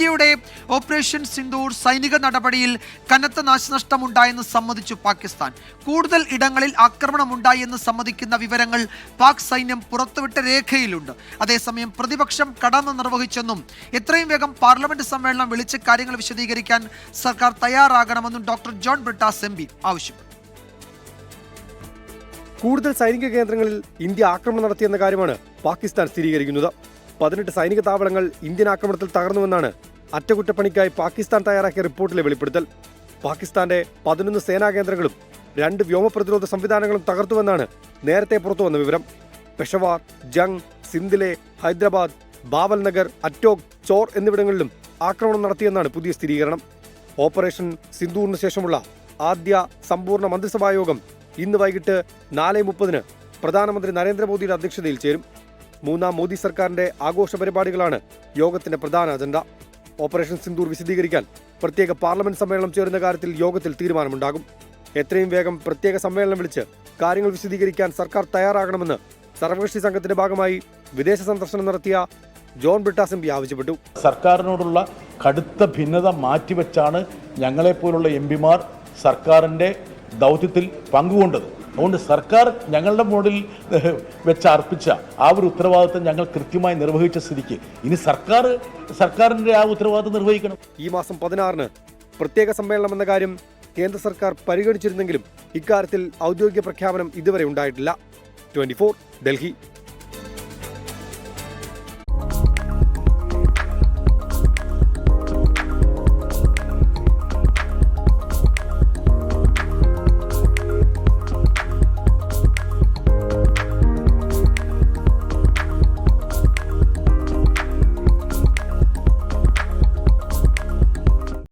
ഇന്ത്യയുടെ ഓപ്പറേഷൻ സിന്ദൂർ സൈനിക നടപടിയിൽ കനത്ത നാശനഷ്ടമുണ്ടായെന്ന് സമ്മതിച്ചു പാകിസ്ഥാൻ. കൂടുതൽ ഇടങ്ങളിൽ ആക്രമണമുണ്ടായി എന്ന് സമ്മതിക്കുന്ന വിവരങ്ങൾ പാക് സൈന്യം പുറത്തുവിട്ട രേഖയിലുണ്ട്. അതേസമയം പ്രതിപക്ഷം കടന്നു നിർവഹിച്ചെന്നും എത്രയും വേഗം പാർലമെന്റ് സമ്മേളനം വിളിച്ച് കാര്യങ്ങൾ വിശദീകരിക്കാൻ സർക്കാർ തയ്യാറാകണമെന്നും ഡോക്ടർ ജോൺ ബ്രിട്ടാസ് MP ആവശ്യപ്പെട്ടു. കൂടുതൽ സൈനിക കേന്ദ്രങ്ങളിൽ ഇന്ത്യ ആക്രമണം നടത്തിയെന്ന കാര്യമാണ് പാകിസ്ഥാൻ സ്ഥിരീകരിക്കുന്നത്. 18 സൈനിക താവളങ്ങൾ ഇന്ത്യൻ ആക്രമണത്തിൽ തകർന്നുവെന്നാണ് അറ്റകുറ്റപ്പണിക്കായി പാകിസ്ഥാൻ തയ്യാറാക്കിയ റിപ്പോർട്ടിലെ വെളിപ്പെടുത്തൽ. പാകിസ്ഥാന്റെ 11 സേനാ കേന്ദ്രങ്ങളും 2 വ്യോമ പ്രതിരോധ സംവിധാനങ്ങളും തകർത്തുവെന്നാണ് നേരത്തെ പുറത്തുവന്ന വിവരം. പെഷവാർ, ജംഗ്, സിന്ധിലെ, ഹൈദരാബാദ്, ബാവൽ നഗർ, അറ്റോക്, ചോർ എന്നിവിടങ്ങളിലും ആക്രമണം നടത്തിയെന്നാണ് പുതിയ സ്ഥിരീകരണം. ഓപ്പറേഷൻ സിന്ദൂറിന് ശേഷമുള്ള ആദ്യ സമ്പൂർണ്ണ മന്ത്രിസഭാ യോഗം ഇന്ന് വൈകിട്ട് 4:30 പ്രധാനമന്ത്രി നരേന്ദ്രമോദിയുടെ അധ്യക്ഷതയിൽ ചേരും. 3ാം മോദി സർക്കാരിന്റെ ആഘോഷ പരിപാടികളാണ് യോഗത്തിന്റെ പ്രധാന അജണ്ട. ഓപ്പറേഷൻ സിന്ദൂർ വിശദീകരിക്കാൻ പ്രത്യേക പാർലമെന്റ് സമ്മേളനം ചേരുന്ന കാര്യത്തിൽ യോഗത്തിൽ തീരുമാനമുണ്ടാകും. എത്രയും വേഗം പ്രത്യേക സമ്മേളനം വിളിച്ച് കാര്യങ്ങൾ വിശദീകരിക്കാൻ സർക്കാർ തയ്യാറാകണമെന്ന് സർവകക്ഷി സംഘത്തിന്റെ ഭാഗമായി വിദേശ സന്ദർശനം നടത്തിയ ജോൺ ബ്രിട്ടാസ് MP ആവശ്യപ്പെട്ടു. സർക്കാരിനോടുള്ള കടുത്ത ഭിന്നത മാറ്റിവെച്ചാണ് ഞങ്ങളെപ്പോലുള്ള MPമാർ സർക്കാരിന്റെ ദൗത്യത്തിൽ പങ്കുകൊണ്ടത്. അതുകൊണ്ട് സർക്കാർ ഞങ്ങളുടെ മുകളിൽ വെച്ച് അർപ്പിച്ച ആ ഒരു ഉത്തരവാദിത്തം ഞങ്ങൾ കൃത്യമായി നിർവഹിച്ച സ്ഥിതിക്ക് ഇനി സർക്കാരിന്റെ ആ ഉത്തരവാദിത്തം നിർവഹിക്കണം. ഈ മാസം 16 പ്രത്യേക സമ്മേളനം എന്ന കാര്യം കേന്ദ്ര സർക്കാർ പരിഗണിച്ചിരുന്നെങ്കിലും ഇക്കാര്യത്തിൽ ഔദ്യോഗിക പ്രഖ്യാപനം ഇതുവരെ ഉണ്ടായിട്ടില്ല. 24 ഡൽഹി.